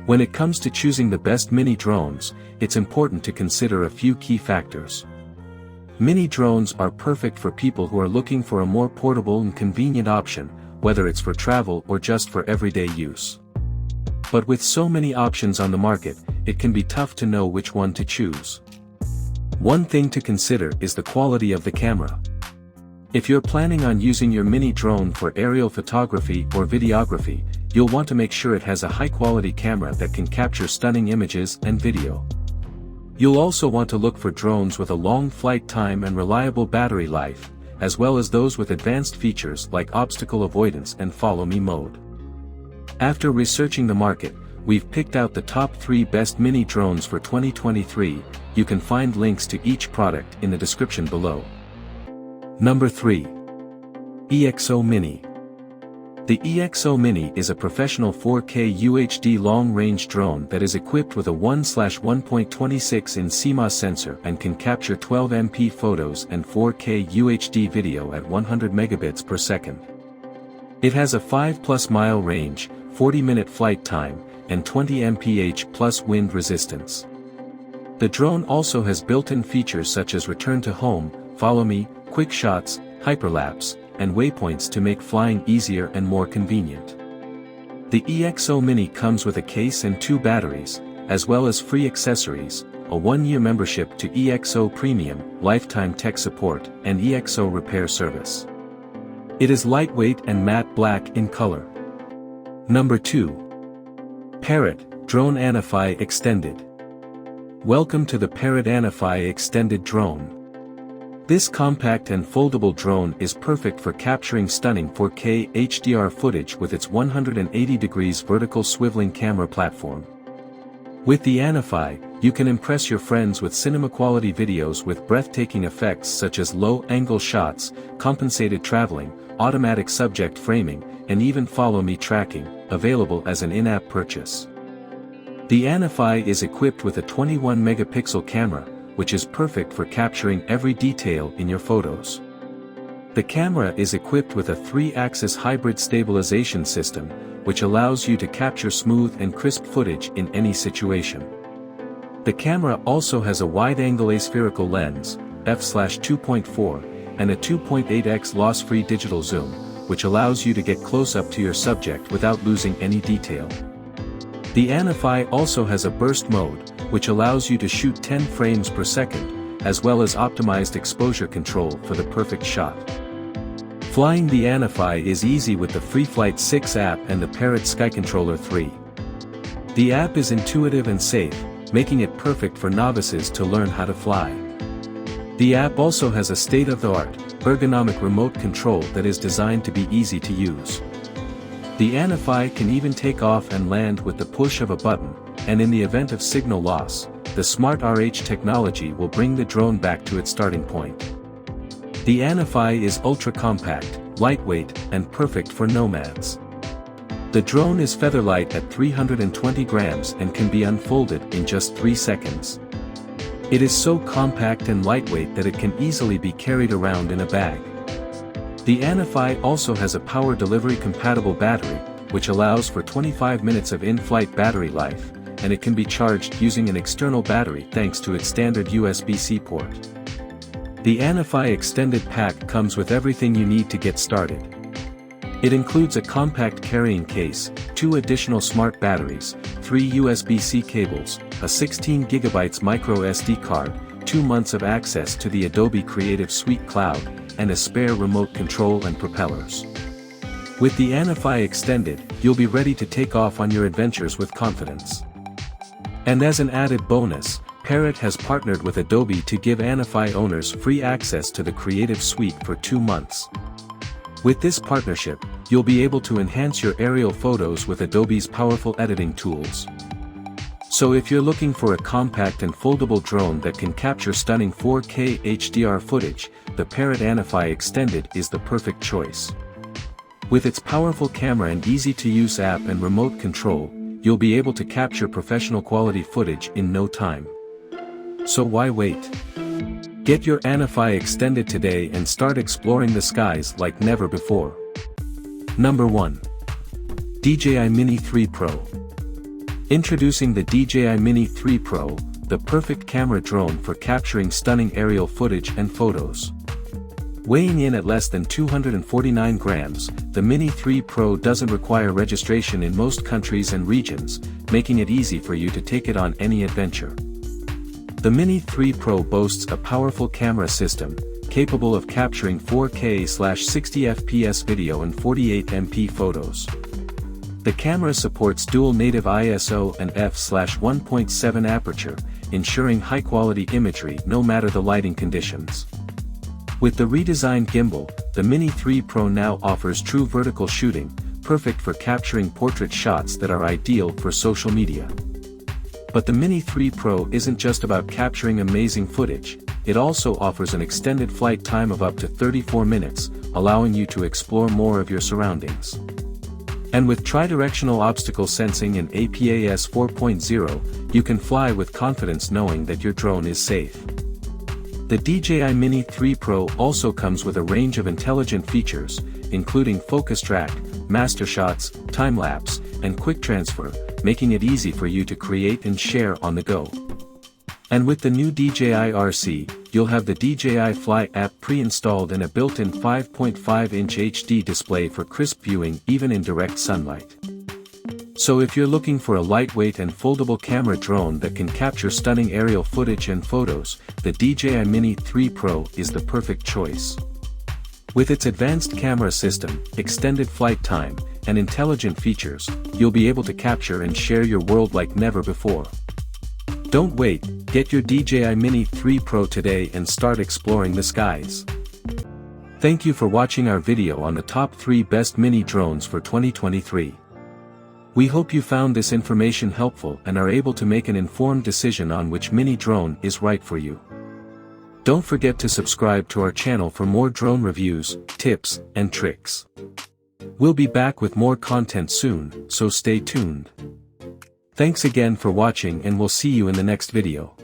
When it comes to choosing the best mini drones, it's important to consider a few key factors. Mini drones are perfect for people who are looking for a more portable and convenient option, whether it's for travel or just for everyday use. But with so many options on the market, it can be tough to know which one to choose. One thing to consider is the quality of the camera. If you're planning on using your mini drone for aerial photography or videography, you'll want to make sure it has a high-quality camera that can capture stunning images and video. You'll also want to look for drones with a long flight time and reliable battery life, as well as those with advanced features like obstacle avoidance and follow-me mode. After researching the market, we've picked out the top 3 best mini drones for 2023. You can find links to each product in the description below. Number 3. EXO Mini. The EXO Mini is a professional 4K UHD long-range drone that is equipped with a 1/1.26 in CMOS sensor and can capture 12 MP photos and 4K UHD video at 100 megabits per second. It has a 5+ mile range, 40-minute flight time, and 20 mph plus wind resistance. The drone also has built-in features such as return to home, follow me, quick shots, hyperlapse, and waypoints to make flying easier and more convenient. The EXO Mini comes with a case and 2 batteries, as well as free accessories, a 1-year membership to EXO Premium, lifetime tech support, and EXO repair service. It is lightweight and matte black in color. Number 2. Parrot Drone Anify Extended. Welcome to the Parrot Anify Extended Drone. This compact and foldable drone is perfect for capturing stunning 4K HDR footage with its 180 degrees vertical swiveling camera platform. With the Anify, you can impress your friends with cinema-quality videos with breathtaking effects such as low-angle shots, compensated traveling, automatic subject framing, and even follow-me tracking, available as an in-app purchase. The Anify is equipped with a 21-megapixel camera, which is perfect for capturing every detail in your photos. The camera is equipped with a 3-axis hybrid stabilization system, which allows you to capture smooth and crisp footage in any situation. The camera also has a wide-angle aspherical lens, f/2.4, and a 2.8x loss-free digital zoom, which allows you to get close up to your subject without losing any detail. The Anify also has a burst mode, which allows you to shoot 10 frames per second, as well as optimized exposure control for the perfect shot. Flying the Anify is easy with the FreeFlight 6 app and the Parrot SkyController 3. The app is intuitive and safe, making it perfect for novices to learn how to fly. The app also has a state-of-the-art, ergonomic remote control that is designed to be easy to use. The Anify can even take off and land with the push of a button, and in the event of signal loss, the Smart RH technology will bring the drone back to its starting point. The Anify is ultra-compact, lightweight, and perfect for nomads. The drone is featherlight at 320 grams and can be unfolded in just 3 seconds. It is so compact and lightweight that it can easily be carried around in a bag. The Anify also has a power delivery compatible battery, which allows for 25 minutes of in-flight battery life, and it can be charged using an external battery thanks to its standard USB-C port. The Anify Extended Pack comes with everything you need to get started. It includes a compact carrying case, 2 additional smart batteries, 3 USB-C cables, a 16 GB micro SD card, 2 months of access to the Adobe Creative Suite Cloud, and a spare remote control and propellers. With the Anify Extended, you'll be ready to take off on your adventures with confidence. And as an added bonus, Parrot has partnered with Adobe to give Anify owners free access to the Creative Suite for 2 months. With this partnership, you'll be able to enhance your aerial photos with Adobe's powerful editing tools. So if you're looking for a compact and foldable drone that can capture stunning 4K HDR footage, the Parrot Anify Extended is the perfect choice. With its powerful camera and easy-to-use app and remote control, you'll be able to capture professional quality footage in no time. So why wait? Get your Anify Extended today and start exploring the skies like never before. Number 1. DJI Mini 3 Pro. Introducing the DJI Mini 3 Pro, the perfect camera drone for capturing stunning aerial footage and photos. Weighing in at less than 249 grams, the Mini 3 Pro doesn't require registration in most countries and regions, making it easy for you to take it on any adventure. The Mini 3 Pro boasts a powerful camera system, capable of capturing 4K/60 FPS video and 48 MP photos. The camera supports dual native ISO and f/1.7 aperture, ensuring high-quality imagery no matter the lighting conditions. With the redesigned gimbal, the Mini 3 Pro now offers true vertical shooting, perfect for capturing portrait shots that are ideal for social media. But the Mini 3 Pro isn't just about capturing amazing footage, it also offers an extended flight time of up to 34 minutes, allowing you to explore more of your surroundings. And with tridirectional obstacle sensing and APAS 4.0, you can fly with confidence knowing that your drone is safe. The DJI Mini 3 Pro also comes with a range of intelligent features, including focus track, master shots, time-lapse, and quick transfer, making it easy for you to create and share on the go. And with the new DJI RC, you'll have the DJI Fly app pre-installed and a built-in 5.5-inch HD display for crisp viewing even in direct sunlight. So if you're looking for a lightweight and foldable camera drone that can capture stunning aerial footage and photos, the DJI Mini 3 Pro is the perfect choice. With its advanced camera system, extended flight time, and intelligent features, you'll be able to capture and share your world like never before. Don't wait, get your DJI Mini 3 Pro today and start exploring the skies. Thank you for watching our video on the top 3 best mini drones for 2023. We hope you found this information helpful and are able to make an informed decision on which mini drone is right for you. Don't forget to subscribe to our channel for more drone reviews, tips, and tricks. We'll be back with more content soon, so stay tuned. Thanks again for watching and we'll see you in the next video.